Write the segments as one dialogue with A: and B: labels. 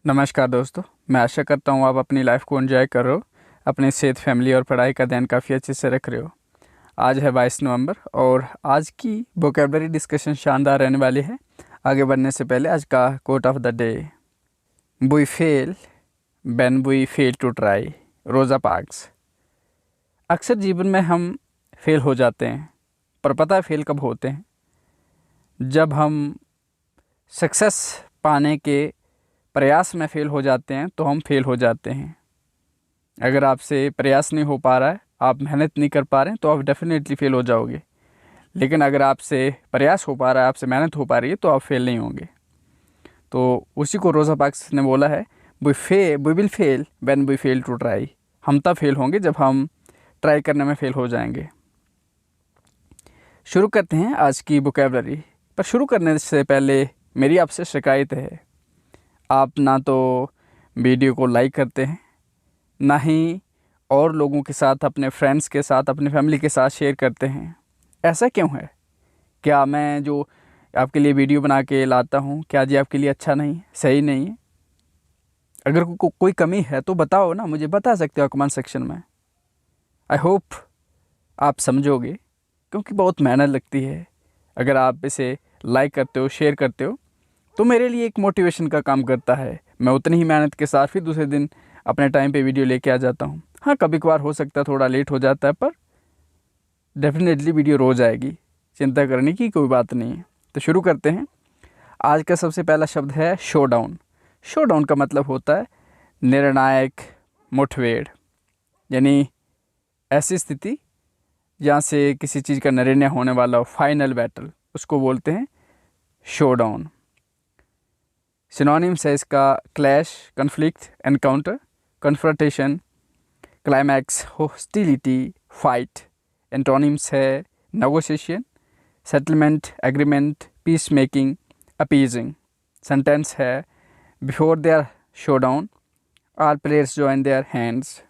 A: नमस्कार दोस्तों, मैं आशा करता हूँ आप अपनी लाइफ को एंजॉय कर रहे हो, अपनी सेहत, फैमिली और पढ़ाई का ध्यान काफ़ी अच्छे से रख रहे हो। आज है 22 नवंबर और आज की वोकैबुलरी डिस्कशन शानदार रहने वाली है। आगे बढ़ने से पहले आज का quote of the day, we fail when we fail to try, Rosa Parks. अक्सर जीवन में हम फेल हो जाते हैं, पर पता है फेल कब होते हैं? जब हम सक्सेस पाने के प्रयास में फ़ेल हो जाते हैं तो हम फेल हो जाते हैं। अगर आपसे प्रयास नहीं हो पा रहा है, आप मेहनत नहीं कर पा रहे हैं, तो आप डेफिनेटली फ़ेल हो जाओगे। लेकिन अगर आपसे प्रयास हो पा रहा है, आपसे मेहनत हो पा रही है, तो आप फेल नहीं होंगे। तो उसी को रोज़ा पार्क्स ने बोला है, we will fail when we fail to try. हम तब फेल होंगे जब हम ट्राई करने में फ़ेल हो जाएंगे। शुरू करते हैं आज की वोकैबुलरी। पर शुरू करने से पहले मेरी आपसे शिकायत है, आप ना तो वीडियो को लाइक करते हैं, ना ही और लोगों के साथ, अपने फ्रेंड्स के साथ, अपनी फैमिली के साथ शेयर करते हैं। ऐसा क्यों है? क्या मैं जो आपके लिए वीडियो बना के लाता हूँ, क्या जी आपके लिए अच्छा नहीं, सही नहीं है? अगर कोई कमी है तो बताओ ना, मुझे बता सकते हो कमेंट सेक्शन में। आई होप आप समझोगे, क्योंकि बहुत मेहनत लगती है। अगर आप इसे लाइक करते हो, शेयर करते हो, तो मेरे लिए एक मोटिवेशन का काम करता है। मैं उतनी ही मेहनत के साथ फिर दूसरे दिन अपने टाइम पे वीडियो लेके आ जाता हूँ। हाँ, कभी कभार हो सकता है थोड़ा लेट हो जाता है, पर डेफिनेटली वीडियो रोज़ आएगी, चिंता करने की कोई बात नहीं है। तो शुरू करते हैं। आज का सबसे पहला शब्द है शो डाउन। शो डाउन का मतलब होता है निर्णायक मुठभेड़, यानी ऐसी स्थिति जहाँ से किसी चीज़ का निर्णय होने वाला हो, फाइनल बैटल, उसको बोलते हैं शो डाउन। सिनोनिम्स है इसका clash, conflict, encounter, confrontation, climax, hostility, fight. Antonyms है negotiation, settlement, agreement, peace making, appeasing. Sentence है before their showdown all players join their hands.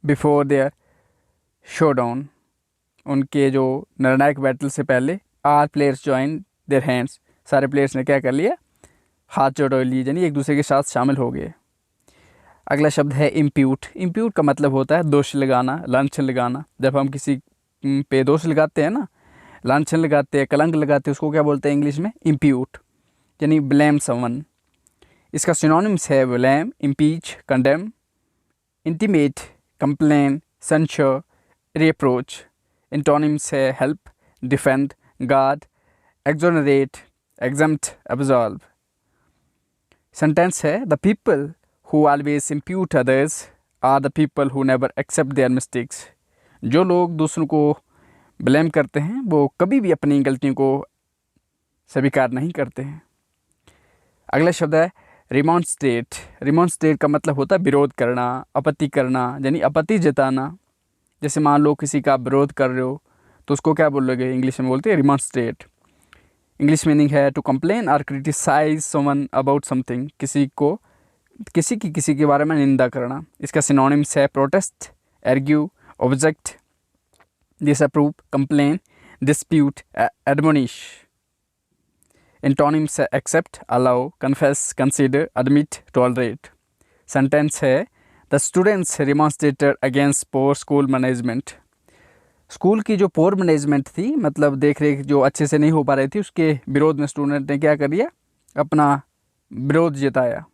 A: Before their showdown, उनके जो निर्णायक बैटल से पहले, all players join their hands, सारे players ने क्या कर लिया? हाथ जोड़ लिए, यानी एक दूसरे के साथ शामिल हो गए। अगला शब्द है इम्प्यूट। इम्प्यूट का मतलब होता है दोष लगाना, लांछन लगाना। जब हम किसी पे दोष लगाते हैं ना, लांछन लगाते हैं, कलंक लगाते हैं, उसको क्या बोलते हैं इंग्लिश में? इम्प्यूट, यानी ब्लेम समवन। इसका सिनोनिम्स है blame, impeach, condemn, intimate, complain, censure, reproach. Antonyms है help, defend, guard, exonerate, exempt, absolve. Sentence है the people who always impute others are the people who never accept their mistakes। जो लोग दूसरों को blame करते हैं, वो कभी भी अपनी गलतियों को स्वीकार नहीं करते हैं। अगला शब्द है रिमॉन्स्ट्रेट। रिमॉन्स्ट्रेट का मतलब होता है विरोध करना, आपत्ति करना, यानी आपत्ति जताना। जैसे मान लो किसी का विरोध कर रहे हो, तो उसको क्या बोलोगे? इंग्लिश में बोलते हैं रिमॉन्स्ट्रेट। इंग्लिश मीनिंग है टू कंप्लेन और क्रिटिसाइज समवन अबाउट समथिंग, किसी के बारे में निंदा करना। इसका सिनोनिम्स है protest, argue, object, disapprove, complain, dispute, admonish. Antonyms है accept, allow, confess, consider, admit, tolerate. Sentence है the students remonstrated against poor school management. School की जो पोर मैनेजमेंट थी, मतलब देख रेख जो अच्छे से नहीं हो पा रही थी, उसके विरोध में स्टूडेंट ने क्या कर दिया? अपना विरोध जताया।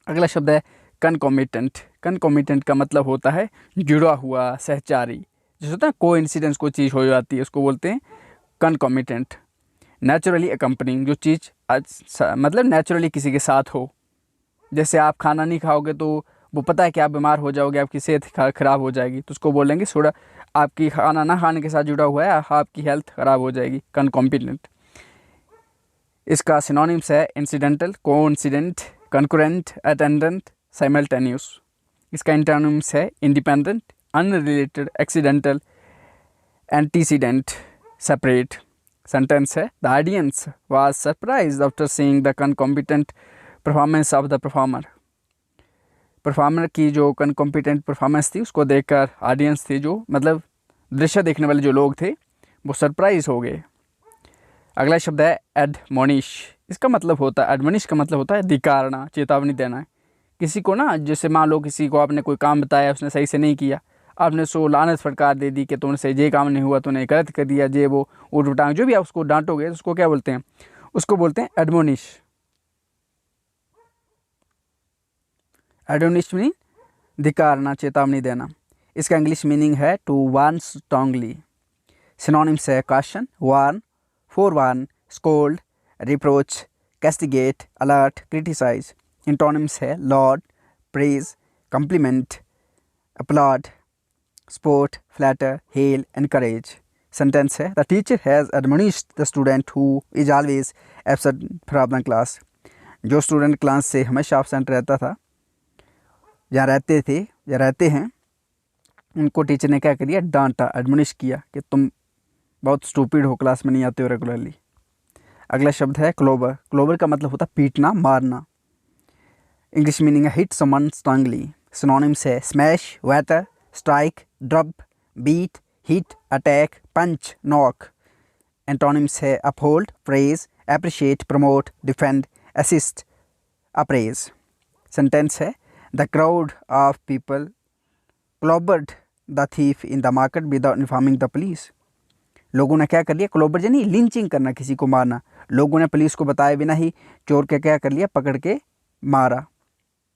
A: अगला शब्द है कनकॉमिटेंट। कनकॉमिटेंट का मतलब होता है जुड़ा हुआ, सहचारी। जैसे होता है कोइंसिडेंस, कोई चीज़ हो जाती है, उसको बोलते हैं कनकॉमिटेंट। नेचुरली अकम्पनिंग, जो चीज़ मतलब नेचुरली किसी के साथ हो। जैसे आप खाना नहीं खाओगे तो वो पता है कि आप बीमार हो जाओगे, आपकी सेहत खराब हो जाएगी, तो उसको बोलेंगे थोड़ा आपकी खाना ना खाने के साथ जुड़ा हुआ है, आपकी हेल्थ ख़राब हो जाएगी, कनकॉम्पिटेंट। इसका सिनोनिम्स है incidental, coincident, concurrent, attendant, simultaneous. इसका एंटोनिम्स है independent, unrelated, accidental, antecedent, separate. Sentence है the audience was surprised after seeing the concomitant performance of the performer. Performer की जो कनकॉम्पिटेंट परफॉर्मेंस थी, उसको देखकर ऑडियंस थी, जो मतलब दृश्य देखने वाले जो लोग थे, वो सरप्राइज हो गए। अगला शब्द है एडमोनिश। इसका मतलब होता है एडमोनिश का मतलब होता है धिक्कारना, चेतावनी देना है किसी को ना। जैसे मान लो किसी को आपने कोई काम बताया, उसने सही से नहीं किया, आपने सो लानत फटकार दे दी कि तुमने सही ये काम नहीं हुआ, तूने गलत कर दिया, ये वो ऊट उटांग जो भी आप उसको डांटोगे उसको क्या बोलते हैं, उसको बोलते हैं एडमोनिश। एडमोनिश मीन धिक्कारना, चेतावनी देना। इसका इंग्लिश मीनिंग है टू वार्न स्ट्रांगली। सिनोनिम्स है caution, warn, forewarn, scold, reproach, castigate, alert, criticise. Antonyms है laud, praise, compliment, applaud, sport, flatter, hail, encourage. Sentence है the teacher has admonished the student who is always absent from class. जो student class से हमेशा absent रहता था या रहते थे या रहते हैं, उनको टीचर ने क्या किया, डांटा, एडमोनिश किया कि तुम बहुत स्टूपिड हो, क्लास में नहीं आते हो रेगुलरली। अगला शब्द है क्लोबर। क्लोबर का मतलब होता है पीटना, मारना। इंग्लिश मीनिंग है हिट समन स्ट्रांगली। सिनोनिम्स है smash, batter, strike, drub, beat, hit, attack, punch, knock. Antonyms है uphold, praise, appreciate, promote, defend, assist, appraise. Sentence है the crowd of people clobbered the thief in the market without informing the police. लोगों ने क्या कर लिया, क्लॉबर यानी lynching करना, किसी को मारना। लोगों ने पुलिस को बताए बिना ही चोर के क्या कर लिया, पकड़ के मारा।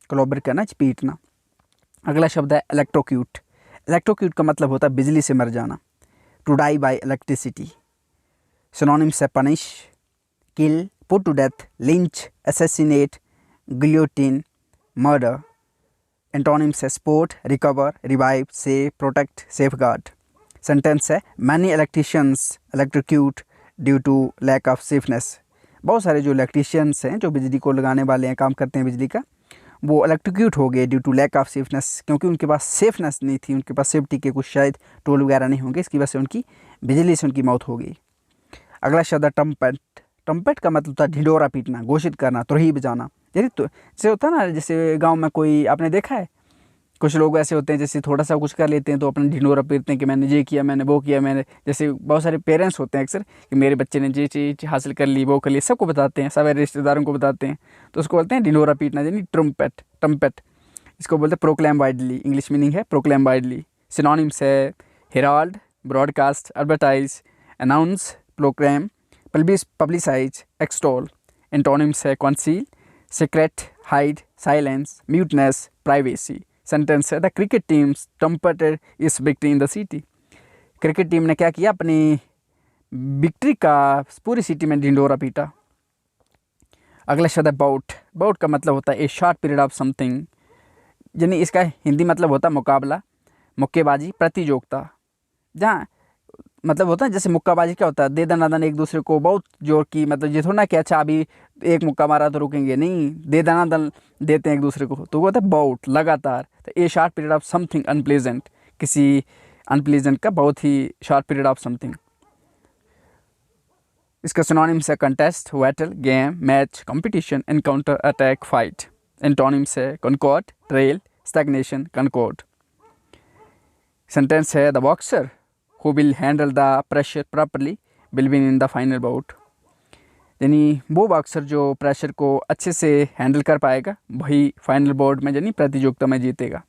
A: क्लॉबर करना, पीटना। अगला शब्द है इलेक्ट्रोक्यूट। इलेक्ट्रोक्यूट का मतलब होता है बिजली से मर जाना, to die by electricity. Synonyms है punish, kill, put to death, lynch, assassinate, guillotine, murder. Antonyms है sport, recover, revive, save, protect, safeguard. Sentence है many electricians electrocute due to lack of safeness. बहुत सारे जो इलेक्ट्रिशियंस हैं, जो बिजली को लगाने वाले हैं, काम करते हैं बिजली का, वो इलेक्ट्रोक्यूट हो गए due to lack of safeness, क्योंकि उनके पास सेफनेस नहीं थी, उनके पास सेफ्टी के कुछ शायद टूल वगैरह नहीं होंगे, इसकी वजह से उनकी बिजली से उनकी मौत हो गई। अगला शब्द है ट्रम्पेट। ट्रम्पेट का मतलब होता है ढिंढोरा पीटना, घोषित करना, तुरही बजाना। यानी तो जैसे होता है ना, जैसे गांव में कोई आपने देखा है, कुछ लोग ऐसे होते हैं जैसे थोड़ा सा कुछ कर लेते हैं तो अपना ढिंढोरा पीटते हैं कि मैंने ये किया, मैंने वो किया, मैंने, जैसे बहुत सारे पेरेंट्स होते हैं अक्सर कि मेरे बच्चे ने ये चीज़ हासिल कर ली, वो कर ली, सबको बताते हैं, सारे रिश्तेदारों को बताते हैं, तो उसको बोलते हैं ढिंढोरा पीटना, यानी ट्रम्पेट। ट्रम्पेट इसको बोलते हैं प्रोक्लेम वाइडली। इंग्लिश मीनिंग है प्रोक्लेम वाइडली। सिनोनिम्स है herald, broadcast, advertise, announce, proclaim, publicise, extol. Antonyms है conceal, secret, hide, silence, muteness, privacy. Sentence है the cricket team trumpeted its victory in the city. Cricket team ने क्या किया, अपनी victory का पूरी सिटी में ढिंढोरा पीटा। अगला शब्द है बाउट। बाउट का मतलब होता है ए शॉर्ट पीरियड ऑफ समथिंग, यानी इसका हिंदी मतलब होता है मुकाबला, मुक्केबाजी, प्रतियोगिता। जहाँ मतलब होता है जैसे मुक्काबाजी क्या होता है, दे दनादन एक दूसरे को बहुत जोर की, मतलब ये थोड़ा ना कि अच्छा अभी एक मुक्का मारा तो रुकेंगे, नहीं, दे दनादन देते हैं एक दूसरे को, तो वो होता है बाउट, लगातार। तो a short period of something unpleasant, किसी अनप्लेजेंट का बहुत ही शॉर्ट पीरियड ऑफ समथिंग। इसका सिनोनिम्स है contest, battle, game, match, competition, encounter, attack, fight. Antonyms है concord, trail, stagnation, concord. Sentence है the boxer who will handle the pressure properly will win in the final bout। यानी वो boxer जो pressure को अच्छे से handle कर पाएगा वही फाइनल बोर्ड में यानी प्रतियोगिता में जीतेगा।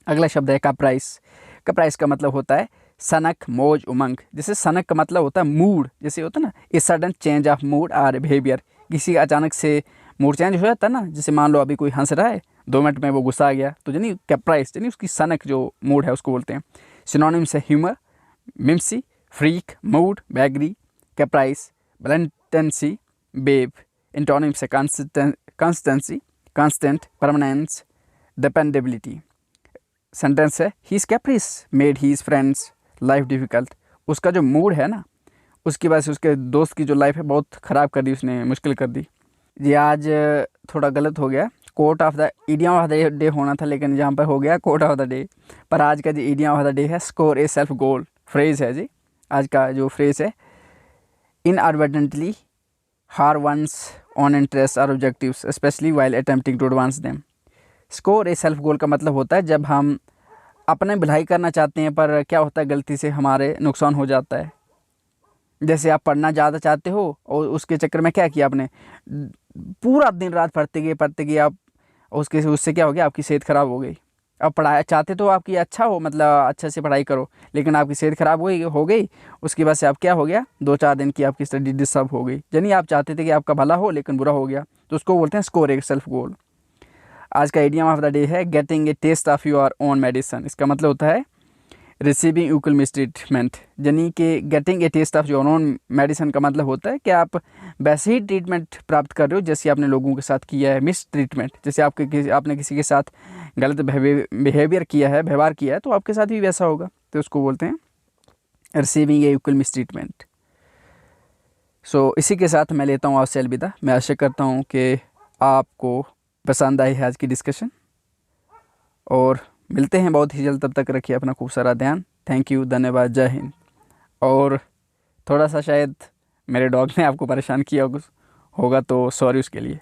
A: अगला शब्द है कप्राइस। कप्राइस का मतलब होता है सनक, मौज, उमंग। जैसे सनक का मतलब होता है मूड, जैसे होता है ना a sudden change of mood और बिहेवियर, किसी अचानक से मूड चेंज हो जाता है ना, जैसे मान लो अभी कोई हंस रहा है, 2 मिनट में वो गुस्सा आ गया, तो यानी कप्राइस यानी उसकी सनक जो मूड है उसको बोलते हैं। सिनोनिम्स है humour, whimsy, freak, mood, vagary, caprice, blatancy, babe. Antonyms है consistency, constant, permanence, dependability. Sentence है he is caprice made his friends life difficult. उसका जो मूड है ना, उसकी वजह से उसके दोस्त की जो लाइफ है बहुत ख़राब कर दी, उसने मुश्किल कर दी। ये आज थोड़ा गलत हो गया, quote of the idiom of the day होना था, लेकिन यहाँ पर हो गया कोट ऑफ द डे। पर आज का जो इडियम ऑफ द डे है score a self goal phrase है जी। आज का जो फ्रेज़ है inadvertently harm one's own interest और objectives especially while attempting to advance them. Score a self goal का मतलब होता है जब हम अपने भलाई करना चाहते हैं पर क्या होता है गलती से हमारे नुकसान हो जाता है, जैसे आप पढ़ना ज़्यादा चाहते हो और उसके चक्कर में क्या किया आपने, पूरा दिन रात पढ़ते गए आप, उसके उससे क्या हो गया, आपकी सेहत ख़राब हो गई। अब पढ़ाई चाहते तो आपकी अच्छा हो, मतलब अच्छे से पढ़ाई करो, लेकिन आपकी सेहत ख़राब हो गई। उसकी वजह से आप क्या हो गया, 2-4 दिन की आपकी स्टडी डिस्टर्ब हो गई। यानी आप चाहते थे कि आपका भला हो लेकिन बुरा हो गया, तो उसको बोलते हैं स्कोर, एक सेल्फ गोल। आज का इडियम ऑफ द डे है getting a taste of your own medicine. इसका मतलब होता है रिसीविंग इक्वल मिस ट्रीटमेंट, यानी कि getting a taste of your own medicine का मतलब होता है कि आप वैसे ही ट्रीटमेंट प्राप्त कर रहे हो जैसे आपने लोगों के साथ किया है। मिस ट्रीटमेंट, जैसे आपने किसी के साथ गलत बिहेवियर किया है, व्यवहार किया है, तो आपके साथ भी वैसा होगा, तो उसको बोलते हैं रिसीविंग ए इक्वल मिस ट्रीटमेंट। सो इसी के साथ मैं लेता हूँ आपसे अलविदा। मैं आशा करता हूँ कि आपको पसंद आई है आज की डिस्कशन, और मिलते हैं बहुत ही जल्द। तब तक रखिए अपना खूब सारा ध्यान। थैंक यू, धन्यवाद, जय हिंद। और थोड़ा सा शायद मेरे डॉग ने आपको परेशान किया होगा, तो सॉरी उसके लिए।